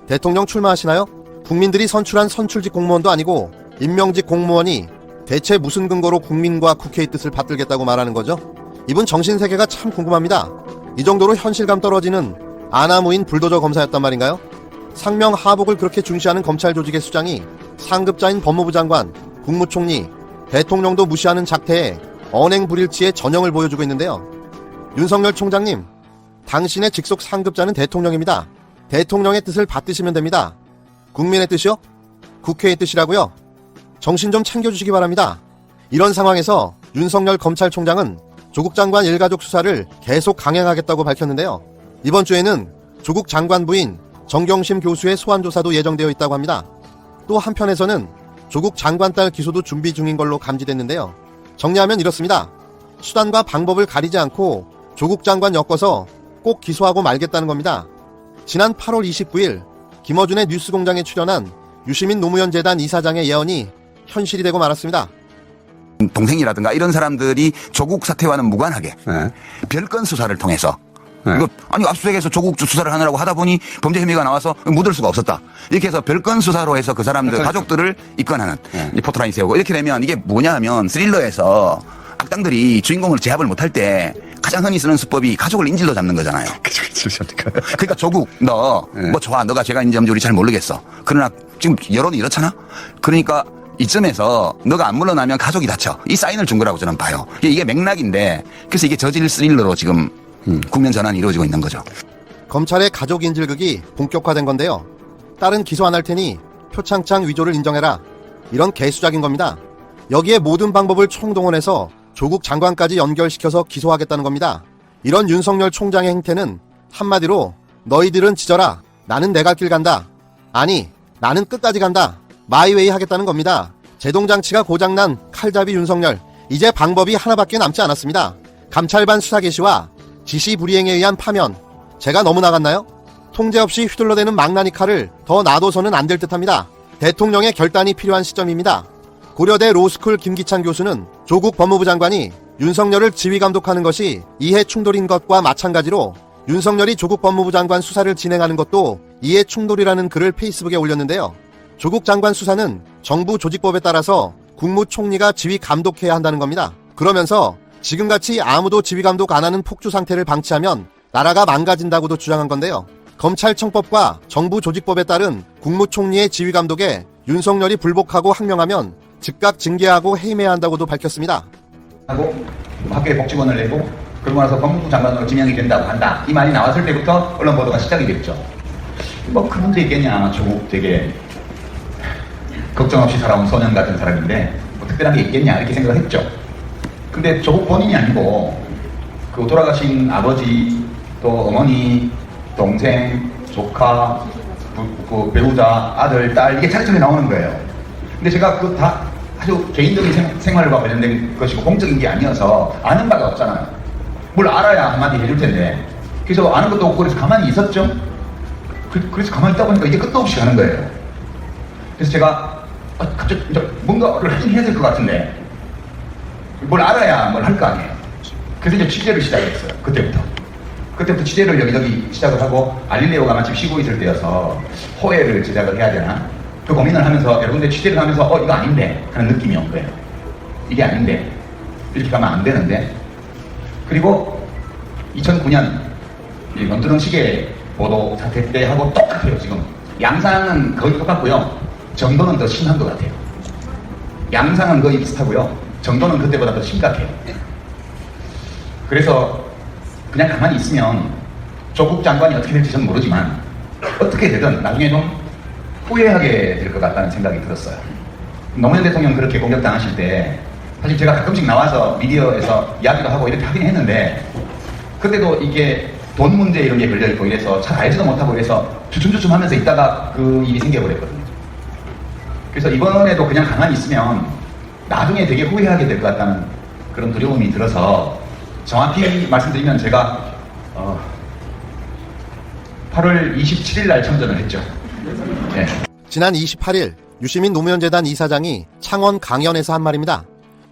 대통령 출마하시나요? 국민들이 선출한 선출직 공무원도 아니고 임명직 공무원이 대체 무슨 근거로 국민과 국회의 뜻을 받들겠다고 말하는 거죠? 이분 정신세계가 참 궁금합니다. 이 정도로 현실감 떨어지는 아나무인 불도저 검사였단 말인가요? 상명 하복을 그렇게 중시하는 검찰 조직의 수장이 상급자인 법무부 장관, 국무총리, 대통령도 무시하는 작태에 언행불일치의 전형을 보여주고 있는데요. 윤석열 총장님, 당신의 직속 상급자는 대통령입니다. 대통령의 뜻을 받드시면 됩니다. 국민의 뜻이요? 국회의 뜻이라고요? 정신 좀 챙겨주시기 바랍니다. 이런 상황에서 윤석열 검찰총장은 조국 장관 일가족 수사를 계속 강행하겠다고 밝혔는데요. 이번 주에는 조국 장관 부인 정경심 교수의 소환조사도 예정되어 있다고 합니다. 또 한편에서는 조국 장관 딸 기소도 준비 중인 걸로 감지됐는데요. 정리하면 이렇습니다. 수단과 방법을 가리지 않고 조국 장관 엮어서 꼭 기소하고 말겠다는 겁니다. 지난 8월 29일 김어준의 뉴스공장에 출연한 유시민 노무현 재단 이사장의 예언이 현실이 되고 말았습니다. 동생이라든가 이런 사람들이 조국 사태와는 무관하게 별건 수사를 통해서 이거 아니 압수수색에서 조국 수사를 하느라고 하다 보니 범죄 혐의가 나와서 묻을 수가 없었다. 이렇게 해서 별건 수사로 해서 그 사람들 가족들을 입건하는 포토라인 세우고 이렇게 되면 이게 뭐냐 하면 스릴러에서 악당들이 주인공을 제압을 못할 때 가장 흔히 쓰는 수법이 가족을 인질로 잡는 거잖아요. 그러니까 조국 너 뭐 좋아 너가 죄가 있는지 없는지 우리 잘 모르겠어. 그러나 지금 여론이 이렇잖아. 그러니까 이쯤에서 너가 안 물러나면 가족이 다쳐. 이 사인을 준 거라고 저는 봐요. 이게 맥락인데 그래서 이게 저질 스릴러로 지금 국면 전환이 이루어지고 있는 거죠. 검찰의 가족 인질극이 본격화된 건데요. 딸은 기소 안 할 테니 표창장 위조를 인정해라. 이런 개수작인 겁니다. 여기에 모든 방법을 총동원해서 조국 장관까지 연결시켜서 기소하겠다는 겁니다. 이런 윤석열 총장의 행태는 한마디로 너희들은 지져라. 나는 내 갈 길 간다. 아니 나는 끝까지 간다. 마이웨이 하겠다는 겁니다. 제동장치가 고장난 칼잡이 윤석열. 이제 방법이 하나밖에 남지 않았습니다. 감찰반 수사 개시와 지시 불이행에 의한 파면. 제가 너무 나갔나요? 통제 없이 휘둘러대는 망나니 칼을 더 놔둬서는 안 될 듯합니다. 대통령의 결단이 필요한 시점입니다. 고려대 로스쿨 김기찬 교수는 조국 법무부 장관이 윤석열을 지휘감독하는 것이 이해 충돌인 것과 마찬가지로 윤석열이 조국 법무부 장관 수사를 진행하는 것도 이해 충돌이라는 글을 페이스북에 올렸는데요. 조국 장관 수사는 정부 조직법에 따라서 국무총리가 지휘 감독해야 한다는 겁니다. 그러면서 지금같이 아무도 지휘 감독 안 하는 폭주 상태를 방치하면 나라가 망가진다고도 주장한 건데요. 검찰청법과 정부 조직법에 따른 국무총리의 지휘 감독에 윤석열이 불복하고 항명하면 즉각 징계하고 해임해야 한다고도 밝혔습니다. 하고 학교에 복직원을 내고 그러고 나서 법무부 장관으로 지명이 된다고 한다. 이 말이 나왔을 때부터 언론 보도가 시작이 됐죠. 뭐 큰 문제 있겠냐. 조국 되게 걱정 없이 살아온 소년 같은 사람인데 뭐 특별한 게 있겠냐 이렇게 생각을 했죠. 근데 조국 본인이 아니고 그 돌아가신 아버지 또 어머니 동생 조카 그 배우자 아들 딸 이게 차례차례 나오는 거예요. 근데 제가 그 다 아주 개인적인 생활과 관련된 것이고 공적인 게 아니어서 아는 바가 없잖아요. 뭘 알아야 한마디 해줄 텐데 그래서 아는 것도 없고 그래서 가만히 있었죠. 그래서 가만히 있다 보니까 이게 끝도 없이 가는 거예요. 그래서 제가 갑자기 뭔가를 하긴 해야 될 것 같은데 뭘 알아야 뭘 할 거 아니에요. 그래서 이제 취재를 시작했어요. 그때부터 취재를 여기저기 시작을 하고 알릴레오가 마침 쉬고 있을 때여서 호해를 제작을 해야 되나 그 고민을 하면서 여러 군데 취재를 하면서 이거 아닌데 하는 느낌이 온 거예요. 이게 아닌데 이렇게 가면 안 되는데 그리고 2009년 이 원두렁 시계 보도 사태 때 하고 똑같아요. 지금 양상은 거의 똑같고요. 정도는 더 심한 것 같아요. 양상은 거의 비슷하고요. 정도는 그때보다 더 심각해요. 그래서 그냥 가만히 있으면 조국 장관이 어떻게 될지 저는 모르지만 어떻게 되든 나중에 좀 후회하게 될 것 같다는 생각이 들었어요. 노무현 대통령 그렇게 공격당하실 때 사실 제가 가끔씩 나와서 미디어에서 이야기도 하고 이렇게 하긴 했는데 그때도 이게 돈 문제 이런 게 걸려있고 이래서 잘 알지도 못하고 이래서 주춤주춤 하면서 있다가 그 일이 생겨버렸거든요. 그래서 이번에도 그냥 가만히 있으면 나중에 되게 후회하게 될 것 같다는 그런 두려움이 들어서 정확히 말씀드리면 제가 8월 27일 날 참전을 했죠. 네. 지난 28일 유시민 노무현 재단 이사장이 창원 강연에서 한 말입니다.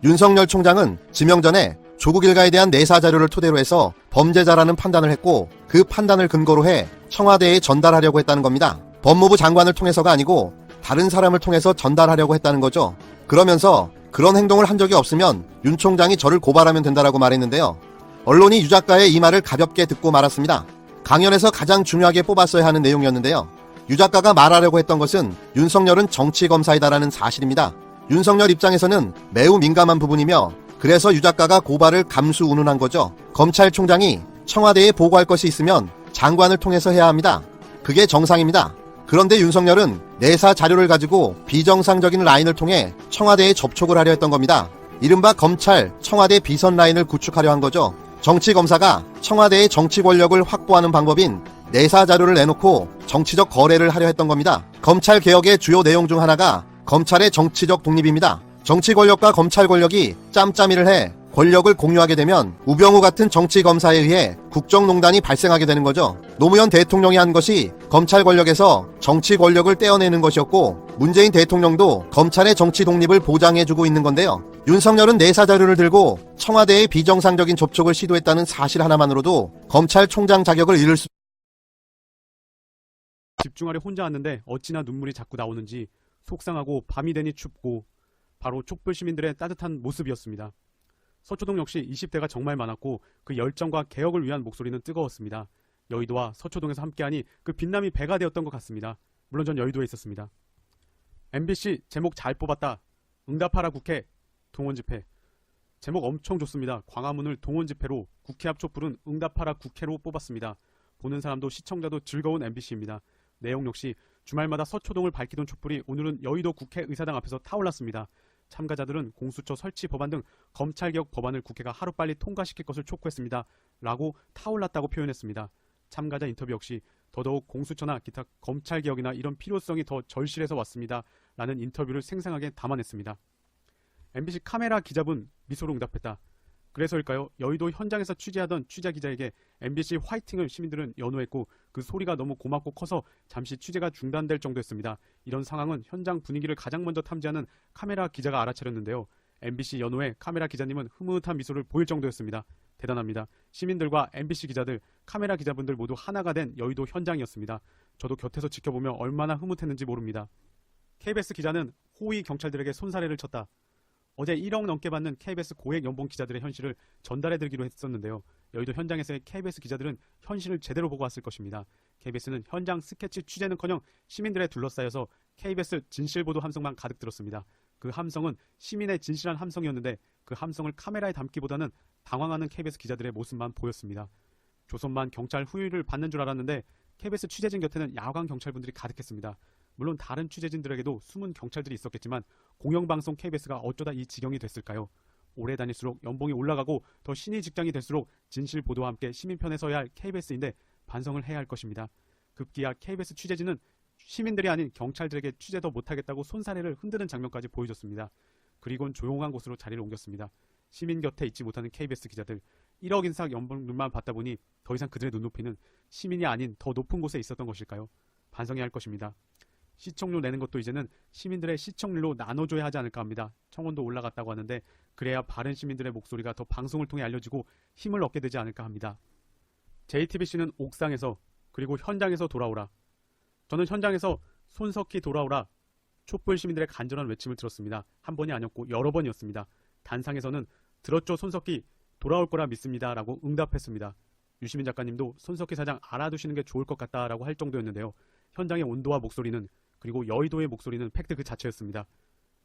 윤석열 총장은 지명 전에 조국 일가에 대한 내사 자료를 토대로 해서 범죄자라는 판단을 했고 그 판단을 근거로 해 청와대에 전달하려고 했다는 겁니다. 법무부 장관을 통해서가 아니고 다른 사람을 통해서 전달하려고 했다는 거죠. 그러면서 그런 행동을 한 적이 없으면 윤 총장이 저를 고발하면 된다라고 말했는데요. 언론이 유 작가의 이 말을 가볍게 듣고 말았습니다. 강연에서 가장 중요하게 뽑았어야 하는 내용이었는데요. 유 작가가 말하려고 했던 것은 윤석열은 정치검사이다라는 사실입니다. 윤석열 입장에서는 매우 민감한 부분이며 그래서 유 작가가 고발을 감수운운한 거죠. 검찰총장이 청와대에 보고할 것이 있으면 장관을 통해서 해야 합니다. 그게 정상입니다. 그런데 윤석열은 내사 자료를 가지고 비정상적인 라인을 통해 청와대에 접촉을 하려 했던 겁니다. 이른바 검찰, 청와대 비선 라인을 구축하려 한 거죠. 정치검사가 청와대의 정치 권력을 확보하는 방법인 내사 자료를 내놓고 정치적 거래를 하려 했던 겁니다. 검찰 개혁의 주요 내용 중 하나가 검찰의 정치적 독립입니다. 정치 권력과 검찰 권력이 짬짬이를 해 권력을 공유하게 되면 우병우 같은 정치검사에 의해 국정농단이 발생하게 되는 거죠. 노무현 대통령이 한 것이 검찰 권력에서 정치 권력을 떼어내는 것이었고 문재인 대통령도 검찰의 정치 독립을 보장해주고 있는 건데요. 윤석열은 내사 자료를 들고 청와대의 비정상적인 접촉을 시도했다는 사실 하나만으로도 검찰총장 자격을 잃을 수 집중하려 혼자 왔는데 어찌나 눈물이 자꾸 나오는지 속상하고 밤이 되니 춥고 바로 촛불 시민들의 따뜻한 모습이었습니다. 서초동 역시 20대가 정말 많았고 그 열정과 개혁을 위한 목소리는 뜨거웠습니다. 여의도와 서초동에서 함께하니 그 빛남이 배가 되었던 것 같습니다. 물론 전 여의도에 있었습니다. MBC 제목 잘 뽑았다. 응답하라 국회 동원집회. 제목 엄청 좋습니다. 광화문을 동원집회로 국회 앞 촛불은 응답하라 국회로 뽑았습니다. 보는 사람도 시청자도 즐거운 MBC입니다. 내용 역시 주말마다 서초동을 밝히던 촛불이 오늘은 여의도 국회의사당 앞에서 타올랐습니다. 참가자들은 공수처 설치 법안 등 검찰개혁 법안을 국회가 하루빨리 통과시킬 것을 촉구했습니다. 라고 타올랐다고 표현했습니다. 참가자 인터뷰 역시 더더욱 공수처나 기타 검찰개혁이나 이런 필요성이 더 절실해서 왔습니다. 라는 인터뷰를 생생하게 담아냈습니다. MBC 카메라 기자분 미소로 응답했다. 그래서일까요? 여의도 현장에서 취재하던 취재기자에게 MBC 화이팅을 시민들은 연호했고 그 소리가 너무 고맙고 커서 잠시 취재가 중단될 정도였습니다. 이런 상황은 현장 분위기를 가장 먼저 탐지하는 카메라 기자가 알아차렸는데요. MBC 연호에 카메라 기자님은 흐뭇한 미소를 보일 정도였습니다. 대단합니다. 시민들과 MBC 기자들, 카메라 기자분들 모두 하나가 된 여의도 현장이었습니다. 저도 곁에서 지켜보며 얼마나 흐뭇했는지 모릅니다. KBS 기자는 호위 경찰들에게 손사래를 쳤다. 어제 1억 넘게 받는 KBS 고액 연봉 기자들의 현실을 전달해드리기로 했었는데요. 여의도 현장에서의 KBS 기자들은 현실을 제대로 보고 왔을 것입니다. KBS는 현장 스케치 취재는커녕 시민들에 둘러싸여서 KBS 진실보도 함성만 가득 들었습니다. 그 함성은 시민의 진실한 함성이었는데 그 함성을 카메라에 담기보다는 당황하는 KBS 기자들의 모습만 보였습니다. 조선만 경찰 후위를 받는 줄 알았는데 KBS 취재진 곁에는 야광 경찰분들이 가득했습니다. 물론 다른 취재진들에게도 숨은 경찰들이 있었겠지만 공영방송 KBS가 어쩌다 이 지경이 됐을까요? 오래 다닐수록 연봉이 올라가고 더 신의 직장이 될수록 진실 보도와 함께 시민 편에 서야 할 KBS인데 반성을 해야 할 것입니다. 급기야 KBS 취재진은 시민들이 아닌 경찰들에게 취재도 못하겠다고 손사래를 흔드는 장면까지 보여줬습니다. 그리고는 조용한 곳으로 자리를 옮겼습니다. 시민 곁에 있지 못하는 KBS 기자들 1억 인상 연봉만 받다 보니 더 이상 그들의 눈높이는 시민이 아닌 더 높은 곳에 있었던 것일까요? 반성해야 할 것입니다. 시청료 내는 것도 이제는 시민들의 시청률로 나눠줘야 하지 않을까 합니다. 청원도 올라갔다고 하는데 그래야 바른 시민들의 목소리가 더 방송을 통해 알려지고 힘을 얻게 되지 않을까 합니다. JTBC는 옥상에서 그리고 현장에서 돌아오라. 저는 현장에서 손석희 돌아오라. 촛불 시민들의 간절한 외침을 들었습니다. 한 번이 아니었고 여러 번이었습니다. 단상에서는 들었죠 손석희 돌아올 거라 믿습니다 라고 응답했습니다. 유시민 작가님도 손석희 사장 알아두시는 게 좋을 것 같다라고 할 정도였는데요. 현장의 온도와 목소리는 그리고 여의도의 목소리는 팩트 그 자체였습니다.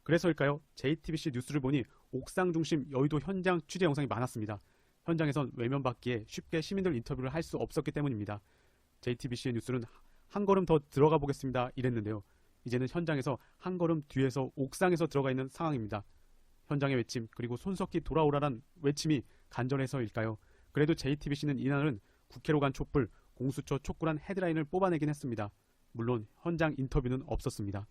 그래서일까요? JTBC 뉴스를 보니 옥상 중심 여의도 현장 취재 영상이 많았습니다. 현장에선 외면 받기에 쉽게 시민들 인터뷰를 할 수 없었기 때문입니다. JTBC의 뉴스는 한 걸음 더 들어가 보겠습니다 이랬는데요. 이제는 현장에서 한 걸음 뒤에서 옥상에서 들어가 있는 상황입니다. 현장의 외침 그리고 손석희 돌아오라란 외침이 간절해서일까요? 그래도 JTBC는 이날은 국회로 간 촛불, 공수처 촉구란 헤드라인을 뽑아내긴 했습니다. 물론 현장 인터뷰는 없었습니다.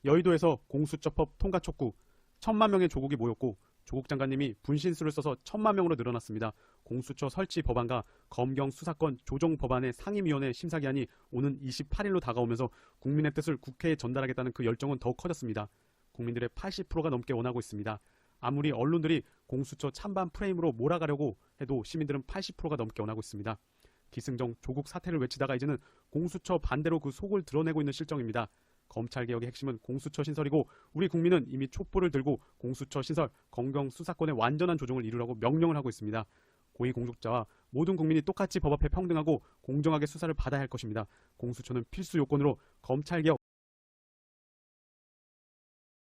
여의도에서 공수처법 통과 촉구, 1000만 명의 조국이 모였고 조국 장관님이 분신술을 써서 1000만 명으로 늘어났습니다. 공수처 설치 법안과 검경 수사권 조정 법안의 상임위원회 심사기한이 오는 28일로 다가오면서 국민의 뜻을 국회에 전달하겠다는 그 열정은 더욱 커졌습니다. 국민들의 80%가 넘게 원하고 있습니다. 아무리 언론들이 공수처 찬반 프레임으로 몰아가려고 해도 시민들은 80%가 넘게 원하고 있습니다. 기승정 조국 사퇴를 외치다가 이제는 공수처 반대로 그 속을 드러내고 있는 실정입니다. 검찰개혁의 핵심은 공수처 신설이고 우리 국민은 이미 촛불을 들고 공수처 신설, 검경 수사권의 완전한 조정을 이루라고 명령을 하고 있습니다. 고위공직자와 모든 국민이 똑같이 법 앞에 평등하고 공정하게 수사를 받아야 할 것입니다. 공수처는 필수 요건으로 검찰개혁,